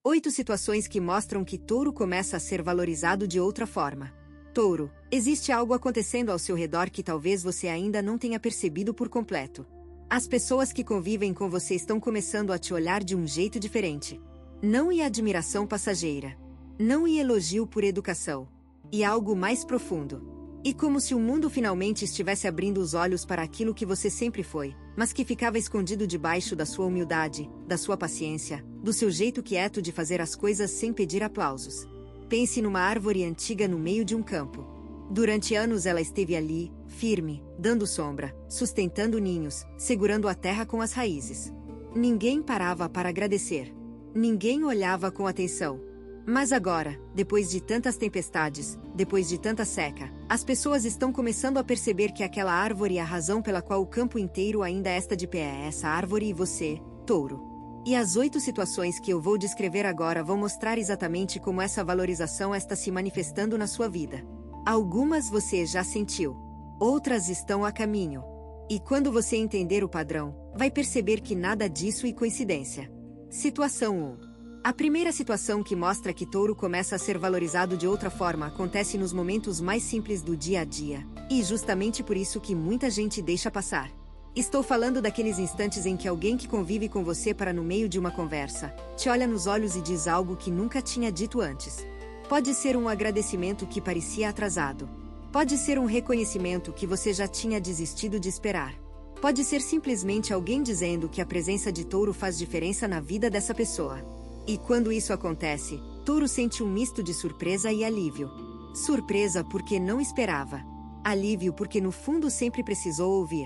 8 situações que mostram que Touro começa a ser valorizado de outra forma. Touro, existe algo acontecendo ao seu redor que talvez você ainda não tenha percebido por completo. As pessoas que convivem com você estão começando a te olhar de um jeito diferente. Não em admiração passageira. Não em elogio por educação. E algo mais profundo. E como se o mundo finalmente estivesse abrindo os olhos para aquilo que você sempre foi, mas que ficava escondido debaixo da sua humildade, da sua paciência, do seu jeito quieto de fazer as coisas sem pedir aplausos. Pense numa árvore antiga no meio de um campo. Durante anos ela esteve ali, firme, dando sombra, sustentando ninhos, segurando a terra com as raízes. Ninguém parava para agradecer. Ninguém olhava com atenção. Mas agora, depois de tantas tempestades, depois de tanta seca, as pessoas estão começando a perceber que aquela árvore é a razão pela qual o campo inteiro ainda está de pé. É essa árvore e você, Touro. E as 8 situações que eu vou descrever agora vão mostrar exatamente como essa valorização está se manifestando na sua vida. Algumas você já sentiu. Outras estão a caminho. E quando você entender o padrão, vai perceber que nada disso é coincidência. Situação 1. A primeira situação que mostra que Touro começa a ser valorizado de outra forma acontece nos momentos mais simples do dia a dia, e justamente por isso que muita gente deixa passar. Estou falando daqueles instantes em que alguém que convive com você para no meio de uma conversa, te olha nos olhos e diz algo que nunca tinha dito antes. Pode ser um agradecimento que parecia atrasado. Pode ser um reconhecimento que você já tinha desistido de esperar. Pode ser simplesmente alguém dizendo que a presença de Touro faz diferença na vida dessa pessoa. E quando isso acontece, Touro sente um misto de surpresa e alívio. Surpresa porque não esperava. Alívio porque no fundo sempre precisou ouvir.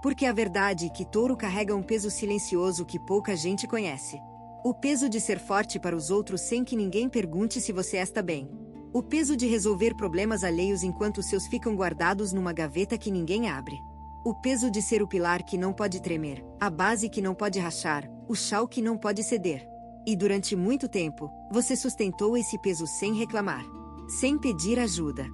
Porque a verdade é que Touro carrega um peso silencioso que pouca gente conhece. O peso de ser forte para os outros sem que ninguém pergunte se você está bem. O peso de resolver problemas alheios enquanto os seus ficam guardados numa gaveta que ninguém abre. O peso de ser o pilar que não pode tremer, a base que não pode rachar, o chão que não pode ceder. E durante muito tempo, você sustentou esse peso sem reclamar, sem pedir ajuda,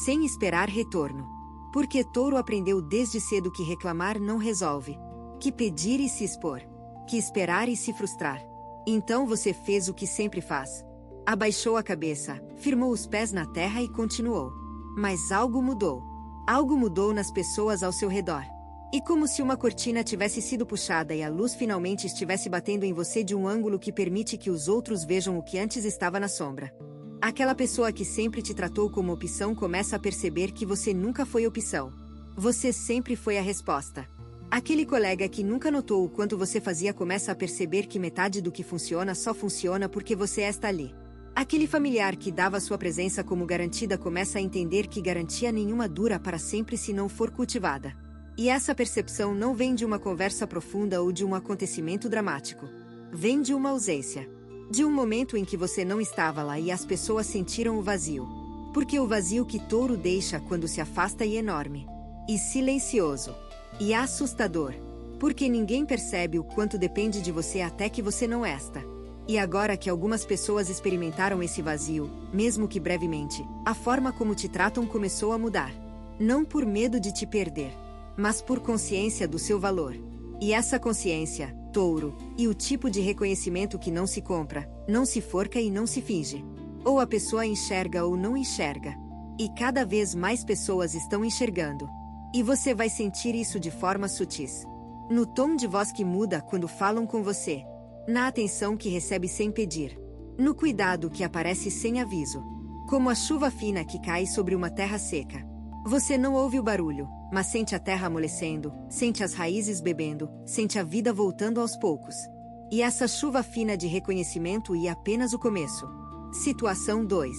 sem esperar retorno. Porque Touro aprendeu desde cedo que reclamar não resolve, que pedir e se expor, que esperar e se frustrar. Então você fez o que sempre faz. Abaixou a cabeça, firmou os pés na terra e continuou. Mas algo mudou. Algo mudou nas pessoas ao seu redor. E como se uma cortina tivesse sido puxada e a luz finalmente estivesse batendo em você de um ângulo que permite que os outros vejam o que antes estava na sombra. Aquela pessoa que sempre te tratou como opção começa a perceber que você nunca foi opção. Você sempre foi a resposta. Aquele colega que nunca notou o quanto você fazia começa a perceber que metade do que funciona só funciona porque você está ali. Aquele familiar que dava sua presença como garantida começa a entender que garantia nenhuma dura para sempre se não for cultivada. E essa percepção não vem de uma conversa profunda ou de um acontecimento dramático. Vem de uma ausência. De um momento em que você não estava lá e as pessoas sentiram o vazio. Porque o vazio que Touro deixa quando se afasta é enorme. E silencioso. E assustador. Porque ninguém percebe o quanto depende de você até que você não está. E agora que algumas pessoas experimentaram esse vazio, mesmo que brevemente, a forma como te tratam começou a mudar. Não por medo de te perder, mas por consciência do seu valor. E essa consciência, Touro, e o tipo de reconhecimento que não se compra, não se forca e não se finge. Ou a pessoa enxerga ou não enxerga. E cada vez mais pessoas estão enxergando. E você vai sentir isso de forma sutis. No tom de voz que muda quando falam com você. Na atenção que recebe sem pedir. No cuidado que aparece sem aviso. Como a chuva fina que cai sobre uma terra seca. Você não ouve o barulho, mas sente a terra amolecendo, sente as raízes bebendo, sente a vida voltando aos poucos. E essa chuva fina de reconhecimento é apenas o começo. Situação 2.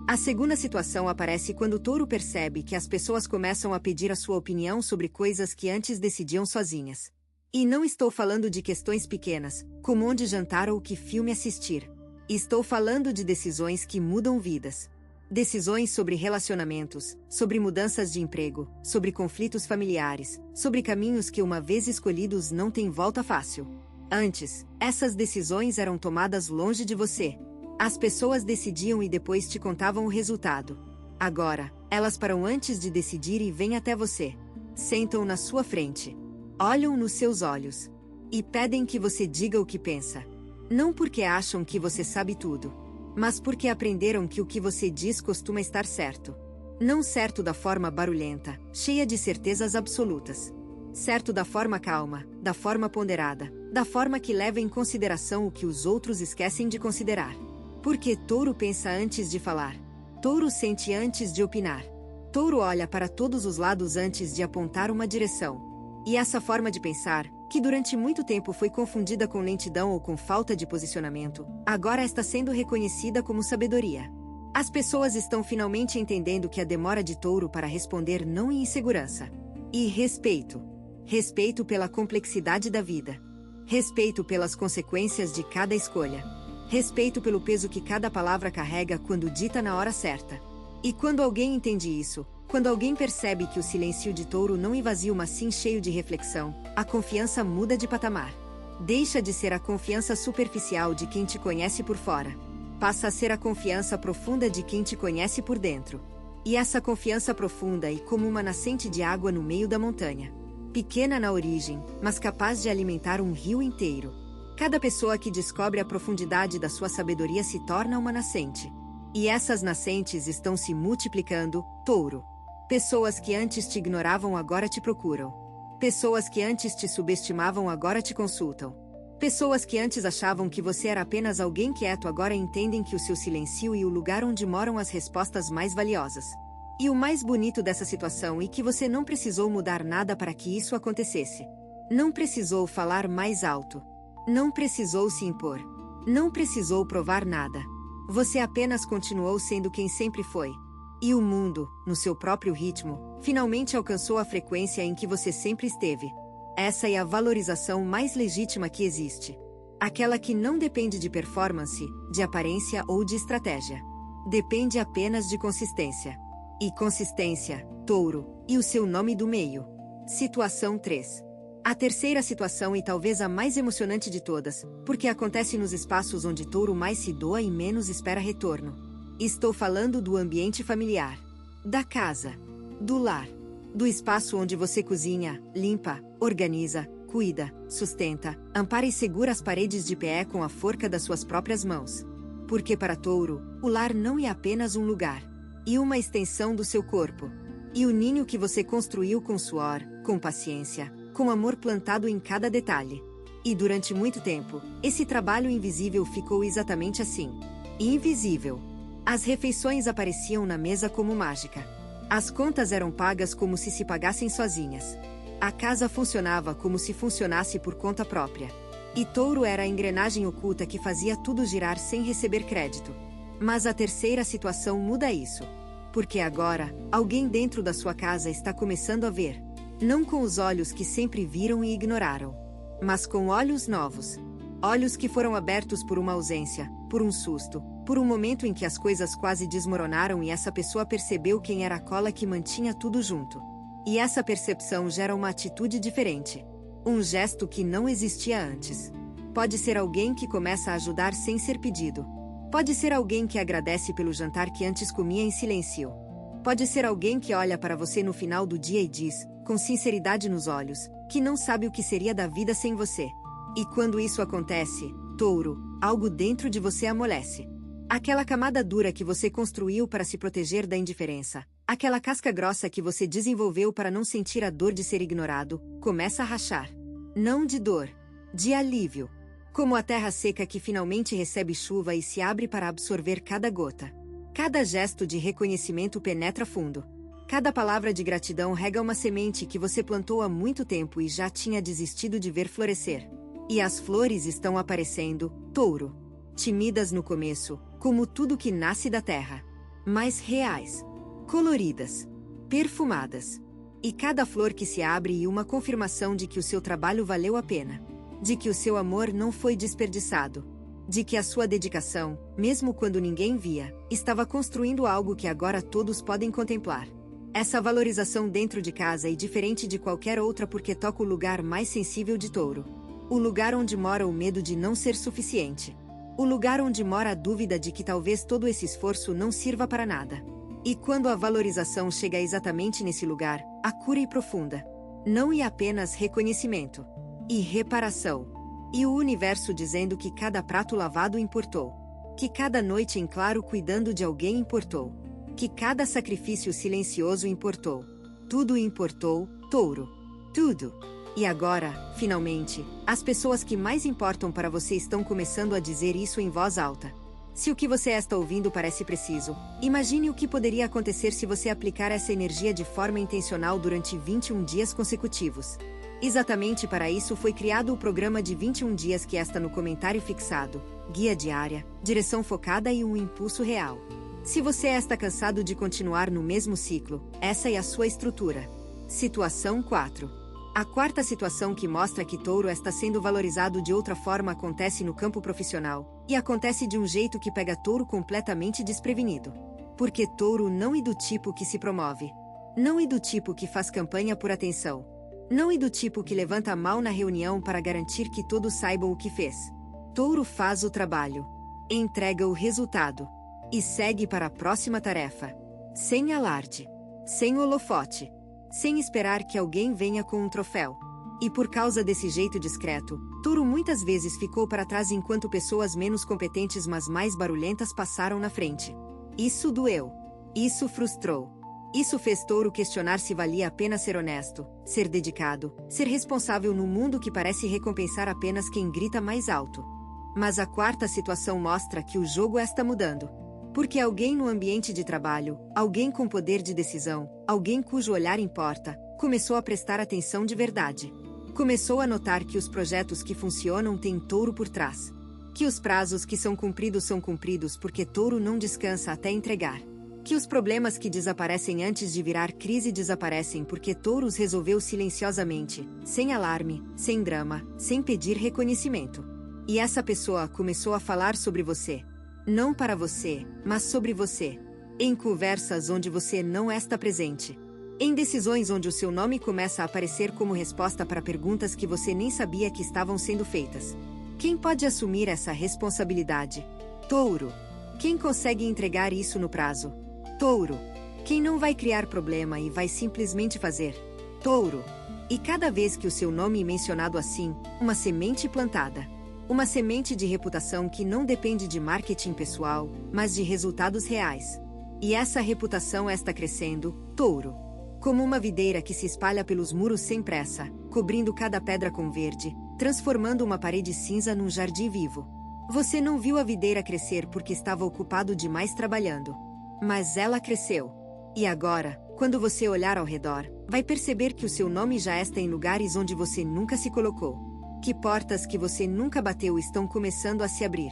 A segunda situação aparece quando o Touro percebe que as pessoas começam a pedir a sua opinião sobre coisas que antes decidiam sozinhas. E não estou falando de questões pequenas, como onde jantar ou que filme assistir. Estou falando de decisões que mudam vidas. Decisões sobre relacionamentos, sobre mudanças de emprego, sobre conflitos familiares, sobre caminhos que uma vez escolhidos não têm volta fácil. Antes, essas decisões eram tomadas longe de você. As pessoas decidiam e depois te contavam o resultado. Agora, elas param antes de decidir e vêm até você. Sentam na sua frente. Olham nos seus olhos. E pedem que você diga o que pensa. Não porque acham que você sabe tudo, mas porque aprenderam que o que você diz costuma estar certo. Não certo da forma barulhenta, cheia de certezas absolutas. Certo da forma calma, da forma ponderada, da forma que leva em consideração o que os outros esquecem de considerar. Porque Touro pensa antes de falar. Touro sente antes de opinar. Touro olha para todos os lados antes de apontar uma direção. E essa forma de pensar, que durante muito tempo foi confundida com lentidão ou com falta de posicionamento, agora está sendo reconhecida como sabedoria. As pessoas estão finalmente entendendo que a demora de Touro para responder não é insegurança. E respeito. Respeito pela complexidade da vida. Respeito pelas consequências de cada escolha. Respeito pelo peso que cada palavra carrega quando dita na hora certa. E quando alguém entende isso, quando alguém percebe que o silêncio de Touro não é vazio mas sim cheio de reflexão, a confiança muda de patamar. Deixa de ser a confiança superficial de quem te conhece por fora. Passa a ser a confiança profunda de quem te conhece por dentro. E essa confiança profunda é como uma nascente de água no meio da montanha. Pequena na origem, mas capaz de alimentar um rio inteiro. Cada pessoa que descobre a profundidade da sua sabedoria se torna uma nascente. E essas nascentes estão se multiplicando, Touro. Pessoas que antes te ignoravam agora te procuram. Pessoas que antes te subestimavam agora te consultam. Pessoas que antes achavam que você era apenas alguém quieto agora entendem que o seu silêncio e o lugar onde moram as respostas mais valiosas. E o mais bonito dessa situação é que você não precisou mudar nada para que isso acontecesse. Não precisou falar mais alto. Não precisou se impor. Não precisou provar nada. Você apenas continuou sendo quem sempre foi. E o mundo, no seu próprio ritmo, finalmente alcançou a frequência em que você sempre esteve. Essa é a valorização mais legítima que existe. Aquela que não depende de performance, de aparência ou de estratégia. Depende apenas de consistência. E consistência, Touro, e o seu nome do meio. Situação 3. A terceira situação e talvez a mais emocionante de todas, porque acontece nos espaços onde Touro mais se doa e menos espera retorno. Estou falando do ambiente familiar. Da casa. Do lar. Do espaço onde você cozinha, limpa, organiza, cuida, sustenta, ampara e segura as paredes de pé com a forca das suas próprias mãos. Porque para Touro, o lar não é apenas um lugar. E uma extensão do seu corpo. E o ninho que você construiu com suor, com paciência, com amor plantado em cada detalhe. E durante muito tempo, esse trabalho invisível ficou exatamente assim. Invisível. As refeições apareciam na mesa como mágica. As contas eram pagas como se pagassem sozinhas. A casa funcionava como se funcionasse por conta própria. E Touro era a engrenagem oculta que fazia tudo girar sem receber crédito. Mas a terceira situação muda isso. Porque agora, alguém dentro da sua casa está começando a ver. Não com os olhos que sempre viram e ignoraram. Mas com olhos novos. Olhos que foram abertos por uma ausência, por um susto, por um momento em que as coisas quase desmoronaram e essa pessoa percebeu quem era a cola que mantinha tudo junto. E essa percepção gera uma atitude diferente. Um gesto que não existia antes. Pode ser alguém que começa a ajudar sem ser pedido. Pode ser alguém que agradece pelo jantar que antes comia em silêncio. Pode ser alguém que olha para você no final do dia e diz, com sinceridade nos olhos, que não sabe o que seria da vida sem você. E quando isso acontece, Touro, algo dentro de você amolece. Aquela camada dura que você construiu para se proteger da indiferença, aquela casca grossa que você desenvolveu para não sentir a dor de ser ignorado, começa a rachar. Não de dor, de alívio. Como a terra seca que finalmente recebe chuva e se abre para absorver cada gota. Cada gesto de reconhecimento penetra fundo. Cada palavra de gratidão rega uma semente que você plantou há muito tempo e já tinha desistido de ver florescer. E as flores estão aparecendo, Touro. Tímidas no começo, como tudo que nasce da terra. Mas reais. Coloridas. Perfumadas. E cada flor que se abre é uma confirmação de que o seu trabalho valeu a pena. De que o seu amor não foi desperdiçado. De que a sua dedicação, mesmo quando ninguém via, estava construindo algo que agora todos podem contemplar. Essa valorização dentro de casa é diferente de qualquer outra porque toca o lugar mais sensível de Touro. O lugar onde mora o medo de não ser suficiente. O lugar onde mora a dúvida de que talvez todo esse esforço não sirva para nada. E quando a valorização chega exatamente nesse lugar, a cura é profunda. Não é apenas reconhecimento. E reparação. E o universo dizendo que cada prato lavado importou. Que cada noite em claro cuidando de alguém importou. Que cada sacrifício silencioso importou. Tudo importou, Touro. Tudo. E agora, finalmente, as pessoas que mais importam para você estão começando a dizer isso em voz alta. Se o que você está ouvindo parece preciso, imagine o que poderia acontecer se você aplicar essa energia de forma intencional durante 21 dias consecutivos. Exatamente para isso foi criado o programa de 21 dias que está no comentário fixado, guia diária, direção focada e um impulso real. Se você está cansado de continuar no mesmo ciclo, essa é a sua estrutura. Situação 4. A quarta situação que mostra que Touro está sendo valorizado de outra forma acontece no campo profissional, e acontece de um jeito que pega Touro completamente desprevenido. Porque Touro não é do tipo que se promove. Não é do tipo que faz campanha por atenção. Não é do tipo que levanta a mão na reunião para garantir que todos saibam o que fez. Touro faz o trabalho, entrega o resultado e segue para a próxima tarefa. Sem alarde, sem holofote, sem esperar que alguém venha com um troféu. E por causa desse jeito discreto, Touro muitas vezes ficou para trás enquanto pessoas menos competentes mas mais barulhentas passaram na frente. Isso doeu. Isso frustrou. Isso fez Touro questionar se valia a pena ser honesto, ser dedicado, ser responsável no mundo que parece recompensar apenas quem grita mais alto. Mas a quarta situação mostra que o jogo está mudando. Porque alguém no ambiente de trabalho, alguém com poder de decisão, alguém cujo olhar importa, começou a prestar atenção de verdade. Começou a notar que os projetos que funcionam têm Touro por trás. Que os prazos que são cumpridos porque Touro não descansa até entregar. Que os problemas que desaparecem antes de virar crise desaparecem porque Touro os resolveu silenciosamente, sem alarme, sem drama, sem pedir reconhecimento. E essa pessoa começou a falar sobre você. Não para você, mas sobre você. Em conversas onde você não está presente. Em decisões onde o seu nome começa a aparecer como resposta para perguntas que você nem sabia que estavam sendo feitas. Quem pode assumir essa responsabilidade? Touro. Quem consegue entregar isso no prazo? Touro. Quem não vai criar problema e vai simplesmente fazer? Touro. E cada vez que o seu nome é mencionado assim, uma semente plantada. Uma semente de reputação que não depende de marketing pessoal, mas de resultados reais. E essa reputação está crescendo, Touro. Como uma videira que se espalha pelos muros sem pressa, cobrindo cada pedra com verde, transformando uma parede cinza num jardim vivo. Você não viu a videira crescer porque estava ocupado demais trabalhando. Mas ela cresceu. E agora, quando você olhar ao redor, vai perceber que o seu nome já está em lugares onde você nunca se colocou. Que portas que você nunca bateu estão começando a se abrir.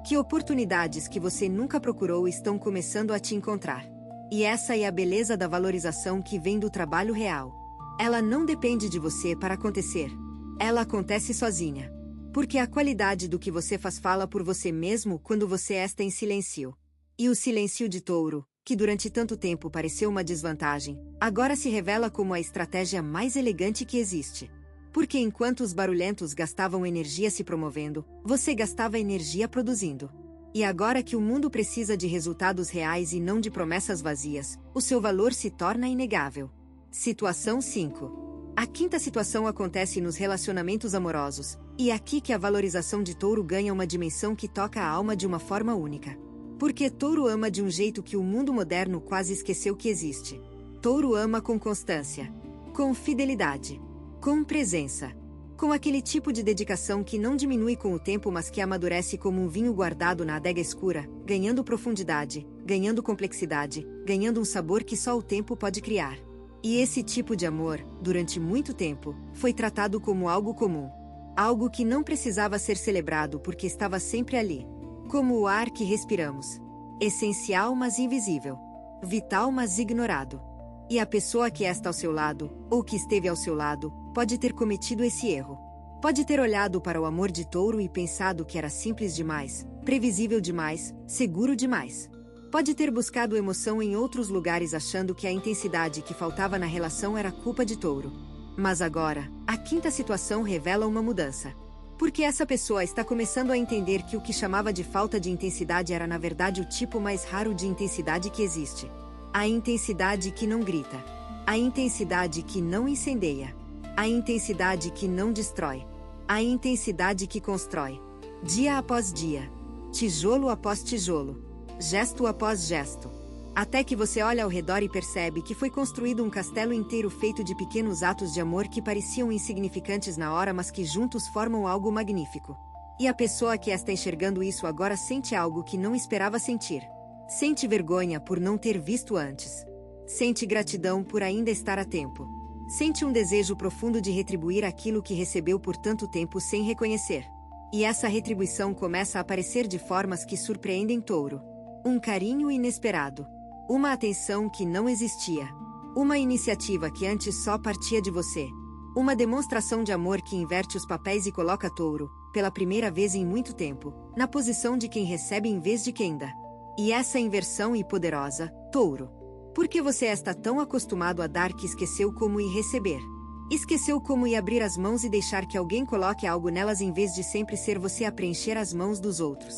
Que oportunidades que você nunca procurou estão começando a te encontrar. E essa é a beleza da valorização que vem do trabalho real. Ela não depende de você para acontecer. Ela acontece sozinha. Porque a qualidade do que você faz fala por você mesmo quando você está em silêncio. E o silêncio de Touro, que durante tanto tempo pareceu uma desvantagem, agora se revela como a estratégia mais elegante que existe. Porque enquanto os barulhentos gastavam energia se promovendo, você gastava energia produzindo. E agora que o mundo precisa de resultados reais e não de promessas vazias, o seu valor se torna inegável. Situação 5. A quinta situação acontece nos relacionamentos amorosos, e é aqui que a valorização de Touro ganha uma dimensão que toca a alma de uma forma única. Porque Touro ama de um jeito que o mundo moderno quase esqueceu que existe. Touro ama com constância, com fidelidade, com presença. Com aquele tipo de dedicação que não diminui com o tempo mas que amadurece como um vinho guardado na adega escura, ganhando profundidade, ganhando complexidade, ganhando um sabor que só o tempo pode criar. E esse tipo de amor, durante muito tempo, foi tratado como algo comum. Algo que não precisava ser celebrado porque estava sempre ali. Como o ar que respiramos. Essencial mas invisível. Vital mas ignorado. E a pessoa que está ao seu lado, ou que esteve ao seu lado, pode ter cometido esse erro. Pode ter olhado para o amor de Touro e pensado que era simples demais, previsível demais, seguro demais. Pode ter buscado emoção em outros lugares achando que a intensidade que faltava na relação era culpa de Touro. Mas agora, a quinta situação revela uma mudança. Porque essa pessoa está começando a entender que o que chamava de falta de intensidade era na verdade o tipo mais raro de intensidade que existe. A intensidade que não grita. A intensidade que não incendeia. A intensidade que não destrói. A intensidade que constrói. Dia após dia. Tijolo após tijolo. Gesto após gesto. Até que você olha ao redor e percebe que foi construído um castelo inteiro feito de pequenos atos de amor que pareciam insignificantes na hora, mas que juntos formam algo magnífico. E a pessoa que está enxergando isso agora sente algo que não esperava sentir. Sente vergonha por não ter visto antes. Sente gratidão por ainda estar a tempo. Sente um desejo profundo de retribuir aquilo que recebeu por tanto tempo sem reconhecer. E essa retribuição começa a aparecer de formas que surpreendem Touro. Um carinho inesperado. Uma atenção que não existia. Uma iniciativa que antes só partia de você. Uma demonstração de amor que inverte os papéis e coloca Touro, pela primeira vez em muito tempo, na posição de quem recebe em vez de quem dá. E essa inversão é poderosa, Touro. Por que você está tão acostumado a dar que esqueceu como ir receber? Esqueceu como ir abrir as mãos e deixar que alguém coloque algo nelas em vez de sempre ser você a preencher as mãos dos outros.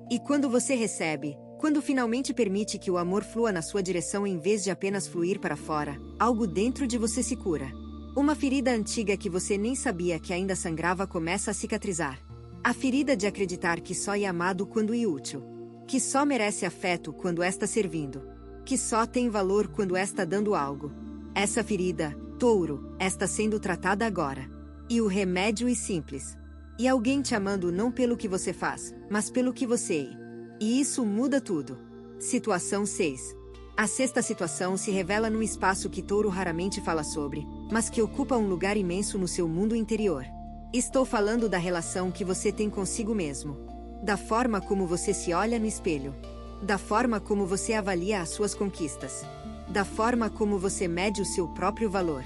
E quando você recebe, quando finalmente permite que o amor flua na sua direção em vez de apenas fluir para fora, algo dentro de você se cura. Uma ferida antiga que você nem sabia que ainda sangrava começa a cicatrizar. A ferida de acreditar que só é amado quando é útil. Que só merece afeto quando está servindo. Que só tem valor quando está dando algo. Essa ferida, Touro, está sendo tratada agora. E o remédio é simples. E alguém te amando não pelo que você faz, mas pelo que você é. E isso muda tudo. Situação 6. A sexta situação se revela num espaço que Touro raramente fala sobre, mas que ocupa um lugar imenso no seu mundo interior. Estou falando da relação que você tem consigo mesmo. Da forma como você se olha no espelho. Da forma como você avalia as suas conquistas. Da forma como você mede o seu próprio valor.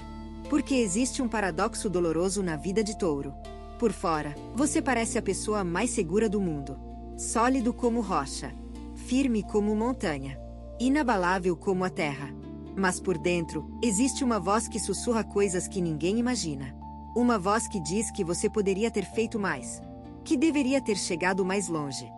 Porque existe um paradoxo doloroso na vida de Touro. Por fora, você parece a pessoa mais segura do mundo. Sólido como rocha. Firme como montanha. Inabalável como a terra. Mas por dentro, existe uma voz que sussurra coisas que ninguém imagina. Uma voz que diz que você poderia ter feito mais. Que deveria ter chegado mais longe.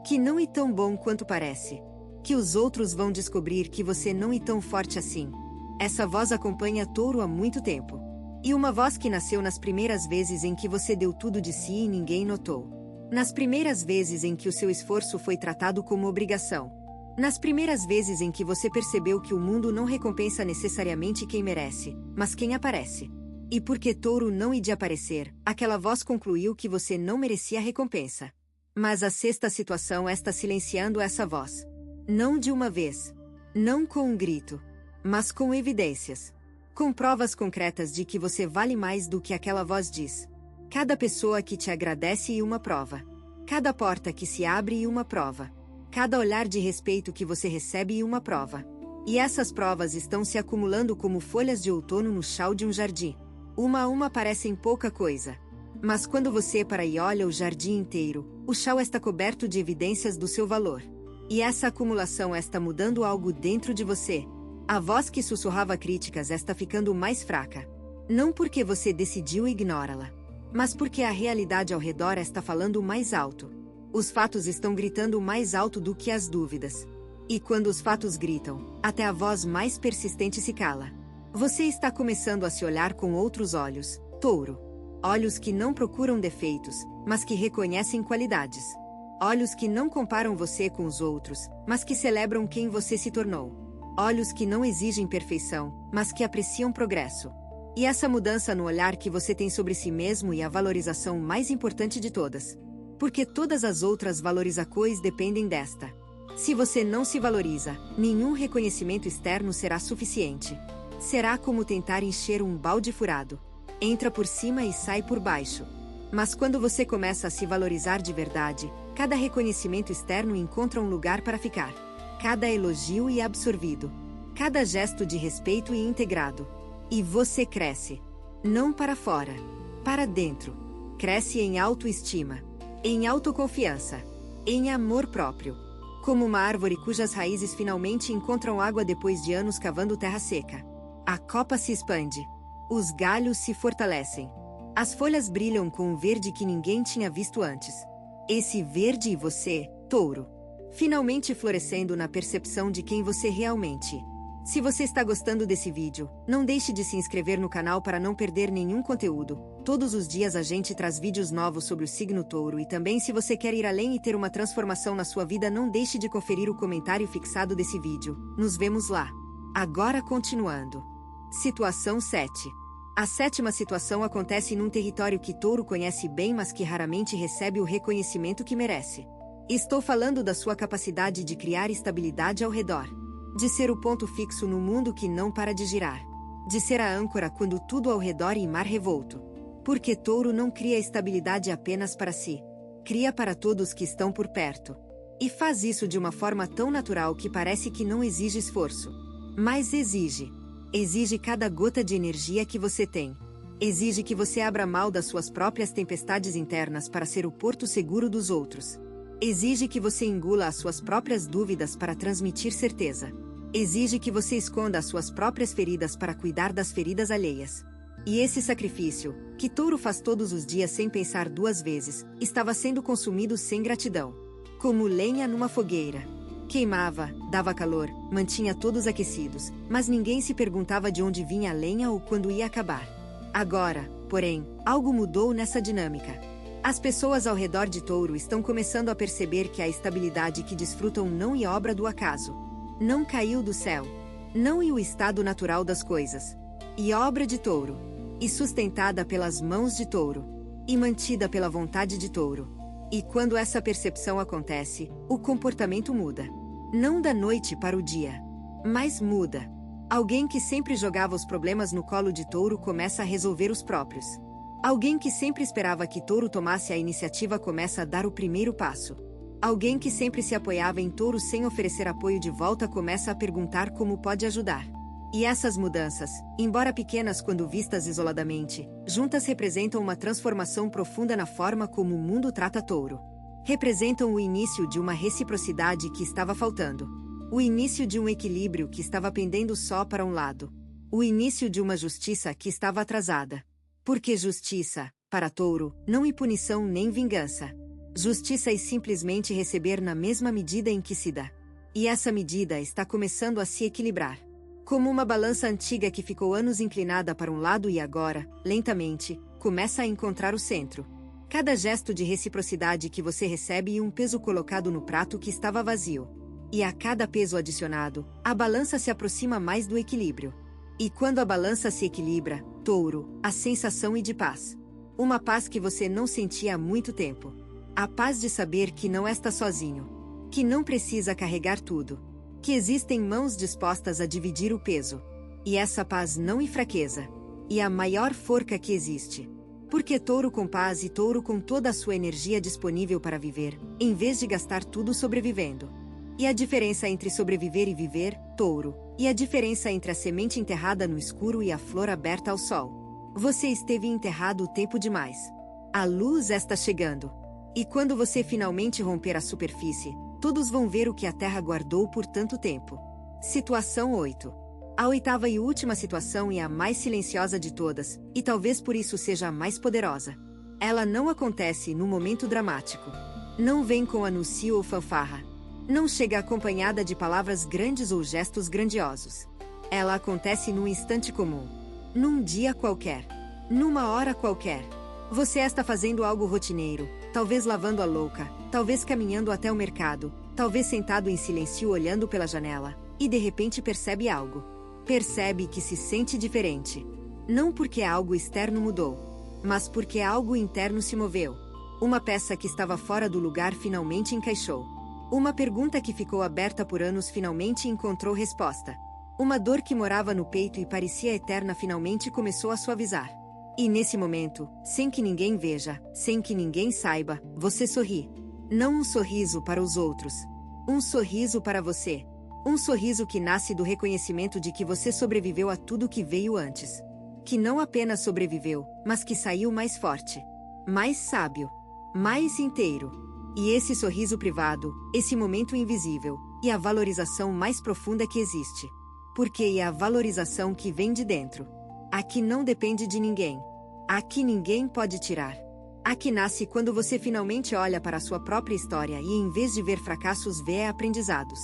Que não é tão bom quanto parece. Que os outros vão descobrir que você não é tão forte assim. Essa voz acompanha Touro há muito tempo. E uma voz que nasceu nas primeiras vezes em que você deu tudo de si e ninguém notou. Nas primeiras vezes em que o seu esforço foi tratado como obrigação. Nas primeiras vezes em que você percebeu que o mundo não recompensa necessariamente quem merece, mas quem aparece. E porque Touro não ia de aparecer, aquela voz concluiu que você não merecia recompensa. Mas a sexta situação está silenciando essa voz. Não de uma vez. Não com um grito. Mas com evidências. Com provas concretas de que você vale mais do que aquela voz diz. Cada pessoa que te agradece é uma prova. Cada porta que se abre é uma prova. Cada olhar de respeito que você recebe é uma prova. E essas provas estão se acumulando como folhas de outono no chão de um jardim. Uma a uma parecem pouca coisa. Mas quando você para e olha o jardim inteiro, o chão está coberto de evidências do seu valor. E essa acumulação está mudando algo dentro de você. A voz que sussurrava críticas está ficando mais fraca. Não porque você decidiu ignorá-la. Mas porque a realidade ao redor está falando mais alto. Os fatos estão gritando mais alto do que as dúvidas. E quando os fatos gritam, até a voz mais persistente se cala. Você está começando a se olhar com outros olhos, Touro. Olhos que não procuram defeitos, mas que reconhecem qualidades. Olhos que não comparam você com os outros, mas que celebram quem você se tornou. Olhos que não exigem perfeição, mas que apreciam progresso. E essa mudança no olhar que você tem sobre si mesmo é a valorização mais importante de todas. Porque todas as outras valorizações dependem desta. Se você não se valoriza, nenhum reconhecimento externo será suficiente. Será como tentar encher um balde furado. Entra por cima e sai por baixo. Mas quando você começa a se valorizar de verdade, cada reconhecimento externo encontra um lugar para ficar. Cada elogio é absorvido. Cada gesto de respeito é integrado. E você cresce. Não para fora. Para dentro. Cresce em autoestima. Em autoconfiança. Em amor próprio. Como uma árvore cujas raízes finalmente encontram água depois de anos cavando terra seca. A copa se expande. Os galhos se fortalecem. As folhas brilham com um verde que ninguém tinha visto antes. Esse verde e você, Touro. Finalmente florescendo na percepção de quem você realmente é. Se você está gostando desse vídeo, não deixe de se inscrever no canal para não perder nenhum conteúdo. Todos os dias a gente traz vídeos novos sobre o signo Touro e também se você quer ir além e ter uma transformação na sua vida, não deixe de conferir o comentário fixado desse vídeo. Nos vemos lá. Agora continuando. Situação 7. A sétima situação acontece num território que Touro conhece bem, mas que raramente recebe o reconhecimento que merece. Estou falando da sua capacidade de criar estabilidade ao redor. De ser o ponto fixo no mundo que não para de girar. De ser a âncora quando tudo ao redor em mar revolto. Porque Touro não cria estabilidade apenas para si. Cria para todos que estão por perto. E faz isso de uma forma tão natural que parece que não exige esforço. Mas exige. Exige cada gota de energia que você tem. Exige que você abra mão das suas próprias tempestades internas para ser o porto seguro dos outros. Exige que você engula as suas próprias dúvidas para transmitir certeza. Exige que você esconda as suas próprias feridas para cuidar das feridas alheias. E esse sacrifício, que Touro faz todos os dias sem pensar duas vezes, estava sendo consumido sem gratidão. Como lenha numa fogueira. Queimava, dava calor, mantinha todos aquecidos, mas ninguém se perguntava de onde vinha a lenha ou quando ia acabar. Agora, porém, algo mudou nessa dinâmica. As pessoas ao redor de Touro estão começando a perceber que a estabilidade que desfrutam não é obra do acaso. Não caiu do céu. Não é o estado natural das coisas. E obra de Touro. E sustentada pelas mãos de Touro. E mantida pela vontade de Touro. E quando essa percepção acontece, o comportamento muda. Não da noite para o dia. Mas muda. Alguém que sempre jogava os problemas no colo de Touro começa a resolver os próprios. Alguém que sempre esperava que Touro tomasse a iniciativa começa a dar o primeiro passo. Alguém que sempre se apoiava em Touro sem oferecer apoio de volta começa a perguntar como pode ajudar. E essas mudanças, embora pequenas quando vistas isoladamente, juntas representam uma transformação profunda na forma como o mundo trata Touro. Representam o início de uma reciprocidade que estava faltando. O início de um equilíbrio que estava pendendo só para um lado. O início de uma justiça que estava atrasada. Porque justiça, para Touro, não é punição nem vingança. Justiça é simplesmente receber na mesma medida em que se dá. E essa medida está começando a se equilibrar. Como uma balança antiga que ficou anos inclinada para um lado e agora, lentamente, começa a encontrar o centro. Cada gesto de reciprocidade que você recebe é um peso colocado no prato que estava vazio. E a cada peso adicionado, a balança se aproxima mais do equilíbrio. E quando a balança se equilibra, Touro, a sensação é de paz. Uma paz que você não sentia há muito tempo. A paz de saber que não está sozinho. Que não precisa carregar tudo. Que existem mãos dispostas a dividir o peso. E essa paz não é fraqueza. E a maior força que existe. Porque Touro com paz e Touro com toda a sua energia disponível para viver, em vez de gastar tudo sobrevivendo. E a diferença entre sobreviver e viver, Touro. E a diferença entre a semente enterrada no escuro e a flor aberta ao sol. Você esteve enterrado o tempo demais. A luz está chegando. E quando você finalmente romper a superfície, todos vão ver o que a Terra guardou por tanto tempo. Situação 8. A oitava e última situação é a mais silenciosa de todas, e talvez por isso seja a mais poderosa. Ela não acontece no momento dramático. Não vem com anúncio ou fanfarra. Não chega acompanhada de palavras grandes ou gestos grandiosos. Ela acontece num instante comum. Num dia qualquer. Numa hora qualquer. Você está fazendo algo rotineiro, talvez lavando a louça, talvez caminhando até o mercado, talvez sentado em silêncio olhando pela janela, e de repente percebe algo. Percebe que se sente diferente. Não porque algo externo mudou, mas porque algo interno se moveu. Uma peça que estava fora do lugar finalmente encaixou. Uma pergunta que ficou aberta por anos finalmente encontrou resposta. Uma dor que morava no peito e parecia eterna finalmente começou a suavizar. E nesse momento, sem que ninguém veja, sem que ninguém saiba, você sorri. Não um sorriso para os outros. Um sorriso para você. Um sorriso que nasce do reconhecimento de que você sobreviveu a tudo que veio antes. Que não apenas sobreviveu, mas que saiu mais forte. Mais sábio. Mais inteiro. E esse sorriso privado, esse momento invisível, é a valorização mais profunda que existe. Porque é a valorização que vem de dentro. A que não depende de ninguém. A que ninguém pode tirar. A que nasce quando você finalmente olha para a sua própria história e em vez de ver fracassos vê aprendizados.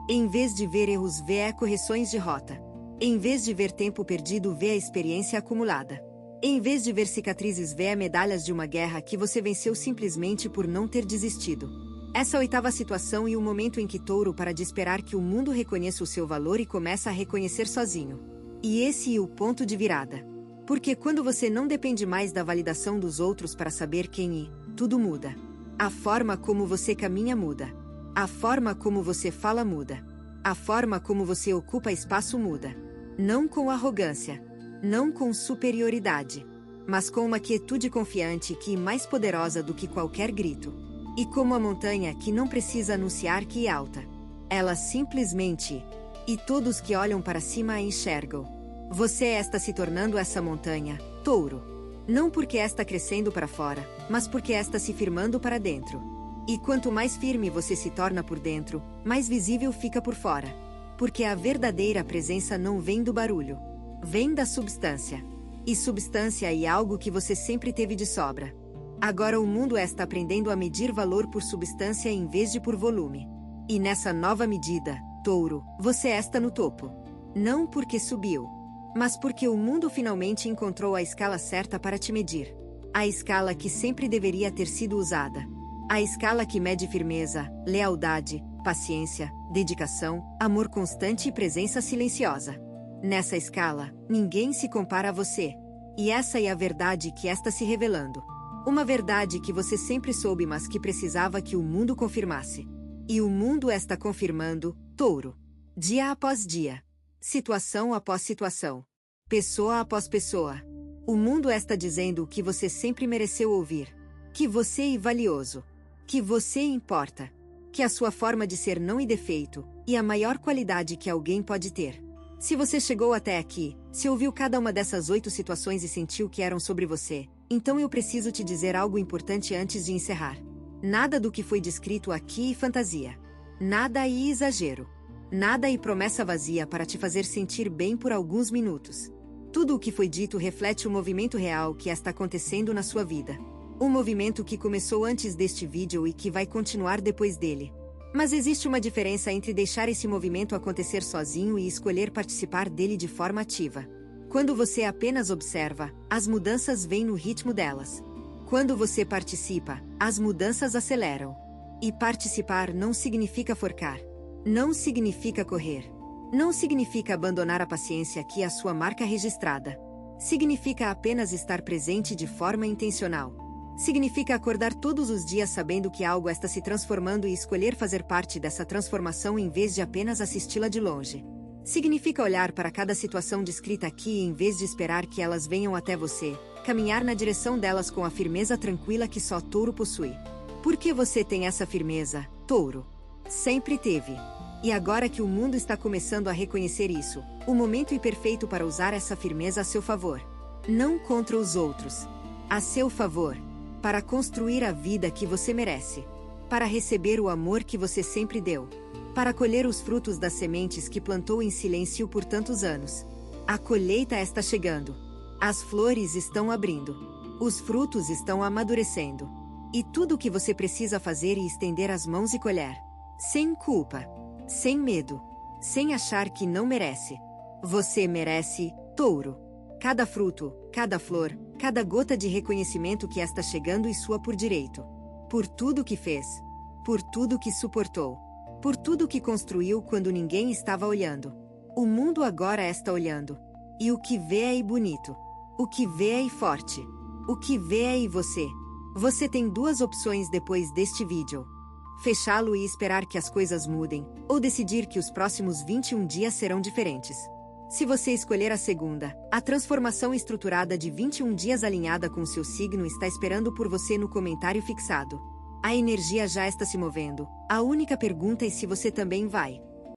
Em vez de ver erros vê correções de rota. Em vez de ver tempo perdido vê a experiência acumulada. Em vez de ver cicatrizes, vê medalhas de uma guerra que você venceu simplesmente por não ter desistido. Essa oitava situação e o momento em que Touro para de esperar que o mundo reconheça o seu valor e começa a reconhecer sozinho. E esse é o ponto de virada. Porque quando você não depende mais da validação dos outros para saber quem é, tudo muda. A forma como você caminha muda. A forma como você fala muda. A forma como você ocupa espaço muda. Não com arrogância. Não com superioridade. Mas com uma quietude confiante que é mais poderosa do que qualquer grito. E como a montanha que não precisa anunciar que é alta. Ela simplesmente é. E todos que olham para cima a enxergam. Você está se tornando essa montanha, Touro. Não porque está crescendo para fora, mas porque está se firmando para dentro. E quanto mais firme você se torna por dentro, mais visível fica por fora. Porque a verdadeira presença não vem do barulho. Vem da substância. E substância é algo que você sempre teve de sobra. Agora o mundo está aprendendo a medir valor por substância em vez de por volume. E nessa nova medida, Touro, você está no topo. Não porque subiu, mas porque o mundo finalmente encontrou a escala certa para te medir. A escala que sempre deveria ter sido usada. A escala que mede firmeza, lealdade, paciência, dedicação, amor constante e presença silenciosa. Nessa escala, ninguém se compara a você. E essa é a verdade que está se revelando. Uma verdade que você sempre soube, mas que precisava que o mundo confirmasse. E o mundo está confirmando, Touro. Dia após dia. Situação após situação. Pessoa após pessoa. O mundo está dizendo o que você sempre mereceu ouvir. Que você é valioso. Que você importa. Que a sua forma de ser não é defeito, e a maior qualidade que alguém pode ter. Se você chegou até aqui, se ouviu cada uma dessas 8 situações e sentiu que eram sobre você, então eu preciso te dizer algo importante antes de encerrar. Nada do que foi descrito aqui é fantasia. Nada é exagero. Nada é promessa vazia para te fazer sentir bem por alguns minutos. Tudo o que foi dito reflete o movimento real que está acontecendo na sua vida. Um movimento que começou antes deste vídeo e que vai continuar depois dele. Mas existe uma diferença entre deixar esse movimento acontecer sozinho e escolher participar dele de forma ativa. Quando você apenas observa, as mudanças vêm no ritmo delas. Quando você participa, as mudanças aceleram. E participar não significa forcar. Não significa correr. Não significa abandonar a paciência que é a sua marca registrada. Significa apenas estar presente de forma intencional. Significa acordar todos os dias sabendo que algo está se transformando e escolher fazer parte dessa transformação em vez de apenas assisti-la de longe. Significa olhar para cada situação descrita aqui em vez de esperar que elas venham até você, caminhar na direção delas com a firmeza tranquila que só Touro possui. Por que você tem essa firmeza, Touro? Sempre teve. E agora que o mundo está começando a reconhecer isso, o momento é perfeito para usar essa firmeza a seu favor. Não contra os outros. A seu favor. Para construir a vida que você merece. Para receber o amor que você sempre deu. Para colher os frutos das sementes que plantou em silêncio por tantos anos. A colheita está chegando. As flores estão abrindo. Os frutos estão amadurecendo. E tudo o que você precisa fazer é estender as mãos e colher. Sem culpa. Sem medo. Sem achar que não merece. Você merece, Touro. Cada fruto, cada flor, cada gota de reconhecimento que está chegando e sua por direito. Por tudo que fez. Por tudo que suportou. Por tudo que construiu quando ninguém estava olhando. O mundo agora está olhando. E o que vê é bonito. O que vê é forte. O que vê é você. Você tem 2 opções depois deste vídeo. Fechá-lo e esperar que as coisas mudem, ou decidir que os próximos 21 dias serão diferentes. Se você escolher a segunda, a transformação estruturada de 21 dias alinhada com seu signo está esperando por você no comentário fixado. A energia já está se movendo. A única pergunta é se você também vai.